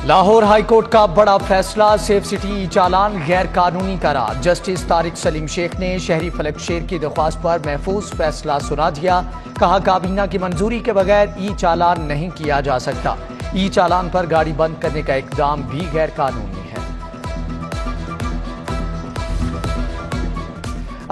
Lahore high court کا بڑا فیصلہ، سیف سٹی چالان غیر قانونی قرار۔ جسٹس طارق سلیم شیخ نے شہری فلک شیر کی درخواست پر محفوظ فیصلہ سنا دیا۔ کہا کابینہ کی منظوری کے بغیر ای چالان نہیں کیا جا سکتا۔ ای چالان پر گاڑی بند کرنے کا اقدام بھی غیر قانونی ہے۔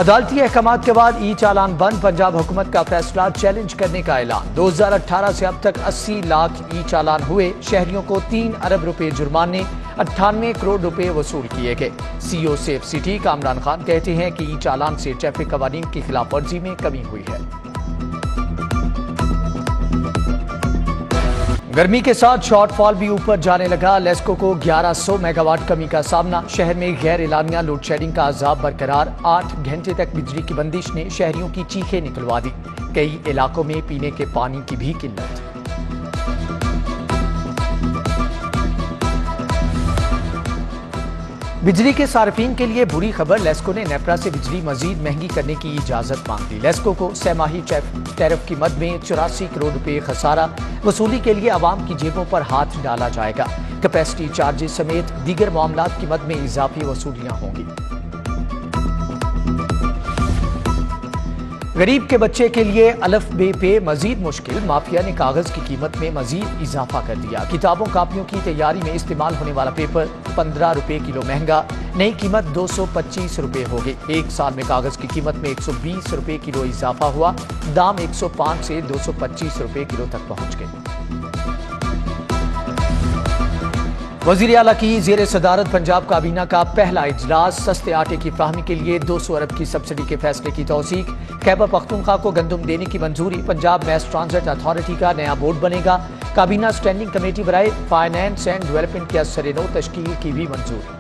عدالتی احکامات کے بعد ای چالان بند، پنجاب حکومت کا فیصلہ چیلنج کرنے کا اعلان۔ 2018 سے اب تک 80 لاکھ ای چالان ہوئے، شہریوں کو 3 ارب روپے جرمانے، 98 کروڑ روپے وصول کیے گئے۔ سی او سیف سٹی کامران خان کہتے ہیں کہ ای چالان سے ٹریفک قوانین کی خلاف ورزی میں کمی ہوئی ہے۔ گرمی کے ساتھ شارٹ فال بھی اوپر جانے لگا، لیسکو کو 1100 میگا واٹ کمی کا سامنا۔ شہر میں غیر اعلانیہ لوڈ شیڈنگ کا عذاب برقرار، 8 گھنٹے تک بجلی کی بندش نے شہریوں کی چیخیں نکلوا دی۔ کئی علاقوں میں پینے کے پانی کی بھی قلت۔ بجلی کے صارفین کے لیے بری خبر، لیسکو نے نیپرا سے بجلی مزید مہنگی کرنے کی اجازت مانگ لی۔ لیسکو کو سہ ماہی ٹیرف کی مد میں 84 کروڑ روپے خسارہ وصولی کے لیے عوام کی جیبوں پر ہاتھ ڈالا جائے گا۔ کیپیسٹی چارجز سمیت دیگر معاملات کی مد میں اضافی وصولیاں ہوں گی۔ غریب کے بچے کے لیے الف بے پہ مزید مشکل، مافیا نے کاغذ کی قیمت میں مزید اضافہ کر دیا۔ کتابوں کاپیوں کی تیاری میں استعمال ہونے والا پیپر 15 روپے کلو مہنگا، نئی قیمت 225 روپے ہو گئی۔ ایک سال میں کاغذ کی قیمت میں 120 روپے کلو اضافہ ہوا، دام 105 سے 225 روپے کلو تک پہنچ گئے۔ وزیر اعلیٰ کی زیر صدارت پنجاب کابینہ کا پہلا اجلاس، سستے آٹے کی فراہمی کے لیے 200 ارب کی سبسڈی کے فیصلے کی توثیق۔ خیبر پختونخوا کو گندم دینے کی منظوری، پنجاب میس ٹرانزٹ اتھارٹی کا نیا بورڈ بنے گا۔ کابینہ اسٹینڈنگ کمیٹی برائے فائنانس اینڈ ڈیولپمنٹ کے اثر نو تشکیل کی بھی منظوری۔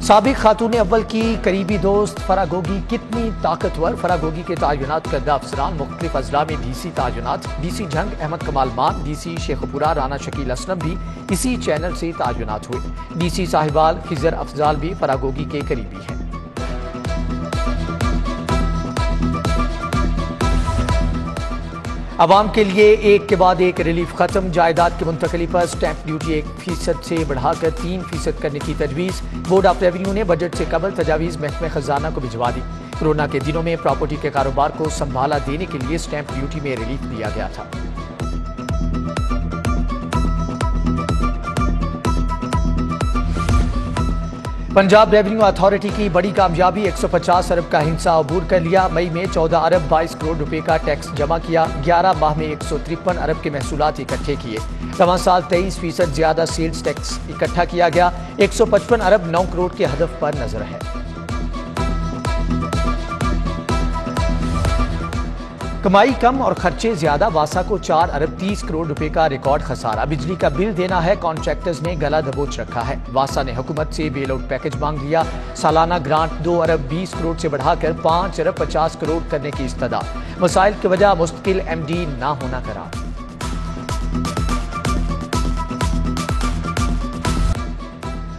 سابق خاتون اول کی قریبی دوست فراگوگی کتنی طاقتور، فراگوگی کے تعینات کردہ افسران مختلف اضلاع میں ڈی سی تعینات، ڈی سی جنگ احمد کمال مان، ڈی سی شیخ پورہ رانا شکیل اسلم بھی اسی چینل سے تعینات ہوئے۔ ڈی سی صاحبال خضر افضال بھی فراگوگی کے قریبی ہیں۔ عوام کے لیے ایک کے بعد ایک ریلیف ختم، جائیداد کی منتقلی پر سٹیمپ ڈیوٹی 1% سے بڑھا کر 3% کرنے کی تجویز۔ بورڈ آف ریونیو نے بجٹ سے قبل تجاویز محکمہ خزانہ کو بھجوا دی۔ کورونا کے دنوں میں پراپرٹی کے کاروبار کو سنبھالا دینے کے لیے سٹیمپ ڈیوٹی میں ریلیف دیا گیا تھا۔ پنجاب ریونیو اتھارٹی کی بڑی کامیابی، 150 ارب کا ہنسا عبور کر لیا۔ مئی میں 14 ارب 22 کروڑ روپے کا ٹیکس جمع کیا، 11 ماہ میں 153 ارب کے محصولات اکٹھے کیے۔ رواں سال 23% زیادہ سیلز ٹیکس اکٹھا کیا گیا، 155 ارب 9 کروڑ کے ہدف پر نظر ہے۔ کمائی کم اور خرچے زیادہ، واسا کو 4 ارب 30 کروڑ روپے کا ریکارڈ خسارہ۔ بجلی کا بل دینا ہے، کانٹریکٹرز نے گلا دبوچ رکھا ہے۔ واسا نے حکومت سے بیل آؤٹ پیکج مانگ لیا۔ سالانہ گرانٹ 2 ارب 20 کروڑ سے بڑھا کر 5 ارب 50 کروڑ کرنے کی استدعا۔ مسائل کی وجہ مستقل ایم ڈی نہ ہونا قرار۔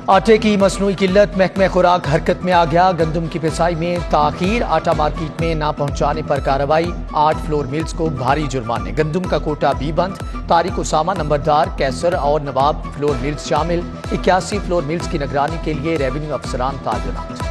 آٹے کی مصنوعی قلت، محکمہ خوراک حرکت میں آ گیا۔ گندم کی پسائی میں تاخیر، آٹا مارکیٹ میں نہ پہنچانے پر کارروائی، 8 فلور ملز کو بھاری جرمانے۔ گندم کا کوٹا بھی بند، طارق اسامہ نمبردار، کیسر اور نواب فلور ملز شامل۔ 81 فلور ملز کی نگرانی کے لیے ریونیو افسران تعینات۔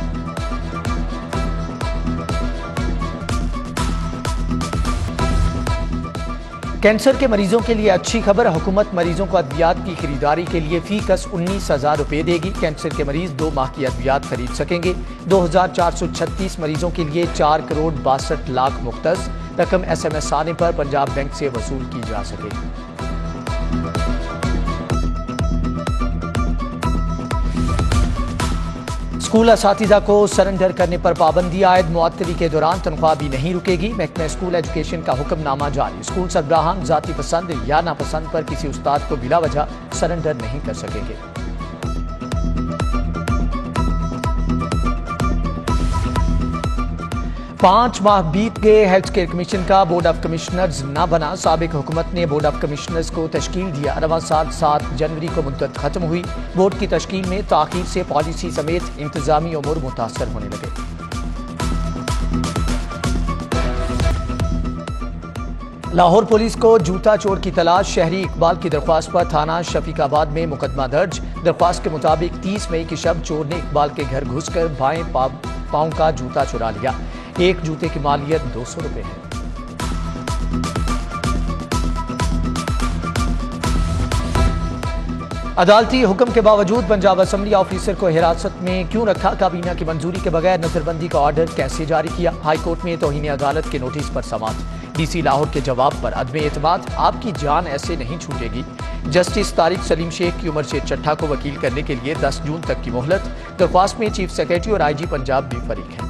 کینسر کے مریضوں کے لیے اچھی خبر، حکومت مریضوں کو ادویات کی خریداری کے لیے فی کس 19,000 روپے دے گی۔ کینسر کے مریض 2 ماہ کی ادویات خرید سکیں گے۔ 2436 مریضوں کے لیے 4 کروڑ 62 لاکھ مختص، رقم ایس ایم ایس آنے پر پنجاب بینک سے وصول کی جا سکے گی۔ اسکول اساتذہ کو سرنڈر کرنے پر پابندی عائد، معطلی کے دوران تنخواہ بھی نہیں رکے گی۔ محکمہ اسکول ایجوکیشن کا حکم نامہ جاری، اسکول سربراہان ذاتی پسند یا ناپسند پر کسی استاد کو بلا وجہ سرنڈر نہیں کر سکیں گے۔ 5 ماہ بیت گئے، ہیلتھ کیئر کمیشن کا بورڈ آف کمشنرز نہ بنا۔ سابق حکومت نے بورڈ آف کمشنرز کو تشکیل دیا، رواں سال 7 جنوری کو مدت ختم ہوئی۔ بورڈ کی تشکیل میں تاخیر سے پالیسی سمیت انتظامی امور متاثر ہونے لگے۔ لاہور پولیس کو جوتا چور کی تلاش، شہری اقبال کی درخواست پر تھانہ شفیق آباد میں مقدمہ درج۔ درخواست کے مطابق 30 مئی کی شب چور نے اقبال کے گھر گھس کر بائیں پاؤں کا جوتا چرا لیا۔ ایک جوتے کی مالیت 200 روپے ہے۔ عدالتی حکم کے باوجود پنجاب اسمبلی آفیسر کو حراست میں کیوں رکھا؟ کابینہ کی منظوری کے بغیر نظر بندی کا آرڈر کیسے جاری کیا؟ ہائی کورٹ میں توہین عدالت کے نوٹس پر سماعت۔ ڈی سی لاہور کے جواب پر عدم اعتماد، آپ کی جان ایسے نہیں چھوٹے گی۔ جسٹس طارق سلیم شیخ کی عمر شیر چٹھا کو وکیل کرنے کے لیے 10 جون تک کی مہلت۔ درخواست میں چیف سیکرٹری اور آئی جی پنجاب بھی فریق ہیں۔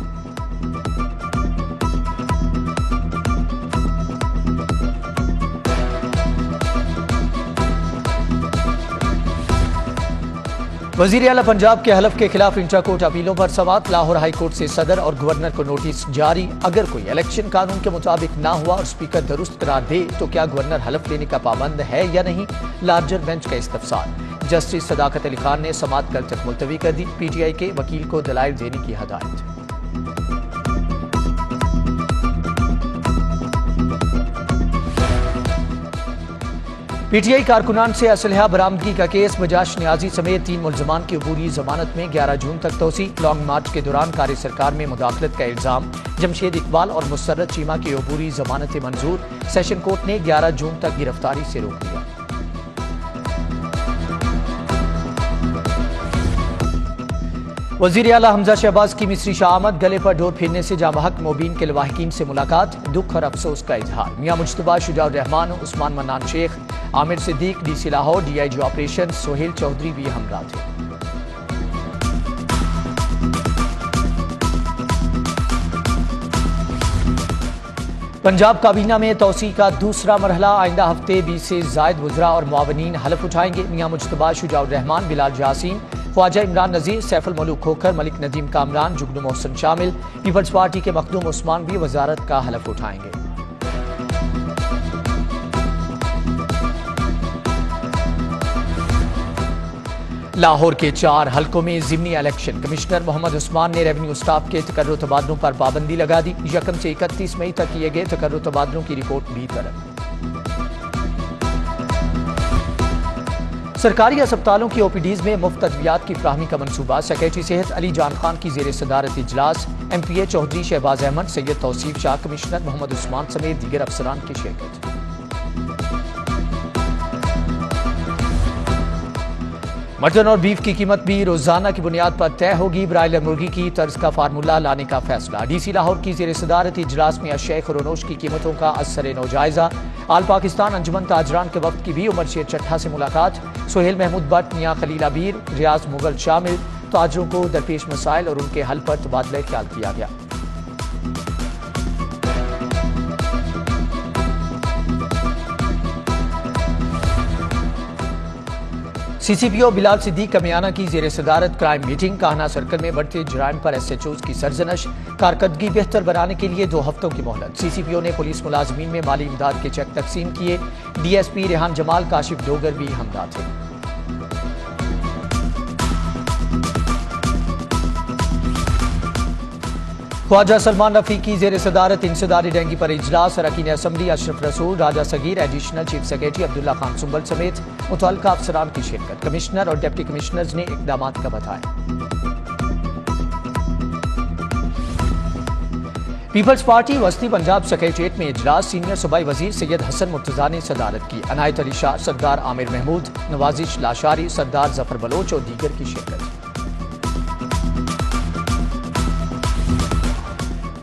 وزیر اعلیٰ پنجاب کے حلف کے خلاف انٹرا کورٹ اپیلوں پر سماعت۔ لاہور ہائی کورٹ سے صدر اور گورنر کو نوٹس جاری۔ اگر کوئی الیکشن قانون کے مطابق نہ ہوا اور اسپیکر درست قرار دے تو کیا گورنر حلف لینے کا پابند ہے یا نہیں؟ لارجر بینچ کا استفسار۔ جسٹس صداقت علی خان نے سماعت کل تک ملتوی کر دی۔ پی ٹی آئی کے وکیل کو دلائل دینے کی ہدایت۔ پی ٹی آئی کارکنان سے اسلحہ برآمدگی کا کیس، بجاش نیازی سمیت 3 ملزمان کی عبوری ضمانت میں 11 جون تک توسیع۔ لانگ مارچ کے دوران کار سرکار میں مداخلت کا الزام، جمشید اقبال اور مسرت چیمہ کی عبوری ضمانتیں منظور۔ سیشن کورٹ نے 11 جون تک گرفتاری سے روک دیا۔ وزیر اعلیٰ حمزہ شہباز کی مصری شاہ آمد، گلے پر ڈور پھرنے سے جاں بحق مبین کے لواحقین سے ملاقات، دکھ اور افسوس کا اظہار۔ میاں مجتبیٰ، شجاع الرحمان، Usman Manan Sheikh, Aamir Siddique, D C Lahore, D I G operation Sohail Chaudhry بھی ہمراہ تھے۔ پنجاب کابینہ میں توسیع کا دوسرا مرحلہ، آئندہ ہفتے 20 سے زائد وزراء اور معاونین حلف اٹھائیں گے۔ میاں مجتبیٰ، شجاع الرحمان، بلال جاسین، خواجہ عمران نذیر، سیف الملوک کھوکھر، ملک ندیم کامران، جگنو محسن شامل۔ پیپلز پارٹی کے مخدوم عثمان بھی وزارت کا حلف اٹھائیں گے۔ لاہور کے 4 حلقوں میں ضمنی الیکشن، کمشنر محمد عثمان نے ریونیو سٹاف کے تقرر و تبادلوں پر پابندی لگا دی۔ 1 سے 31 مئی تک کیے گئے تقرر و تبادلوں کی رپورٹ بھی طلب۔ سرکاری اسپتالوں کی او پی ڈیز میں مفت ادویات کی فراہمی کا منصوبہ، سیکرٹری صحت علی جان خان کی زیر صدارت اجلاس۔ ایم پی اے چودھری شہباز احمد، سید توصیف شاہ، کمشنر محمد عثمان سمیت دیگر افسران کی شرکت۔ مٹن اور بیف کی قیمت بھی روزانہ کی بنیاد پر طے ہوگی، برائلر مرغی کی طرز کا فارمولہ لانے کا فیصلہ۔ ڈی سی لاہور کی زیر صدارت اجلاس میں اشیاء خورونوش کی قیمتوں کا اثر نو جائزہ۔ آل پاکستان انجمن تاجران کے وفد کی بھی عمر شیر چٹھا سے ملاقات۔ سہیل محمود بٹ، میاں خلیل عبیر، ریاض مغل شامل۔ تاجروں کو درپیش مسائل اور ان کے حل پر تبادلہ خیال کیا گیا۔ سی سی پی او بلال صدیق کمیانہ کی زیر صدارت کرائم میٹنگ۔ کاہنہ سرکل میں بڑھتے جرائم پر ایس ایچ اوز کی سرزنش، کارکردگی بہتر بنانے کے لیے 2 ہفتوں کی مہلت۔ سی سی پی او نے پولیس ملازمین میں مالی امداد کے چیک تقسیم کیے۔ ڈی ایس پی ریحان جمال، کاشف ڈوگر بھی ہمراہ تھے۔ خواجہ سلمان رفیع کی زیر صدارت انسداد ڈینگی پر اجلاس۔ اراکین اسمبلی اشرف رسول، راجہ صغیر، additional chief secretary Abdullah Khan سنبل سمیت متعلقہ افسران کی شرکت۔ کمشنر اور ڈپٹی کمشنرز نے اقدامات کا بتایا۔ پیپلز پارٹی وسطی پنجاب سیکریٹریٹ میں اجلاس، سینئر صوبائی وزیر سید حسن مرتضیٰ نے صدارت کی۔ عنایت علی شاہ، سردار عامر محمود، نوازش لاشاری، سردار ظفر بلوچ اور دیگر کی شرکت۔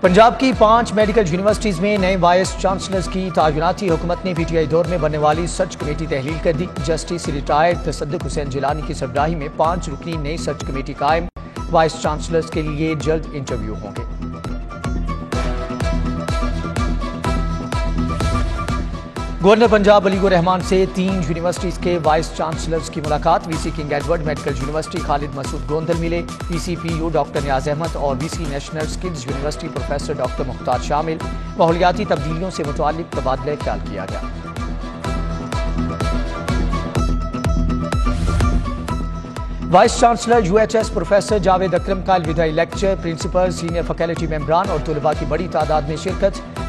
پنجاب کی 5 میڈیکل یونیورسٹیز میں نئے وائس چانسلرز کی تعیناتی، حکومت نے پی ٹی آئی دور میں بننے والی سرچ کمیٹی تحلیل کر دی۔ جسٹس ریٹائرڈ تصدق حسین جیلانی کی سربراہی میں 5 رکنی نئی سرچ کمیٹی قائم۔ وائس چانسلرز کے لیے جلد انٹرویو ہوں گے۔ گورنر پنجاب علی الرحمان سے 3 یونیورسٹیز کے وائس چانسلرز کی ملاقات۔ V C king Edward medical university Khalid Masood Gondal ملے۔ V C P U doctor Niaz Ahmed اور V C national skills university professor doctor Mukhtar شامل۔ ماحولیاتی تبدیلیوں سے متعلق تبادلہ خیال کیا گیا۔ Vice chancellor U H S professor Javed Akram کا الوداعی لیکچر، پرنسپل، سینئر فیکلٹی ممبران اور طلباء کی بڑی تعداد میں شرکت۔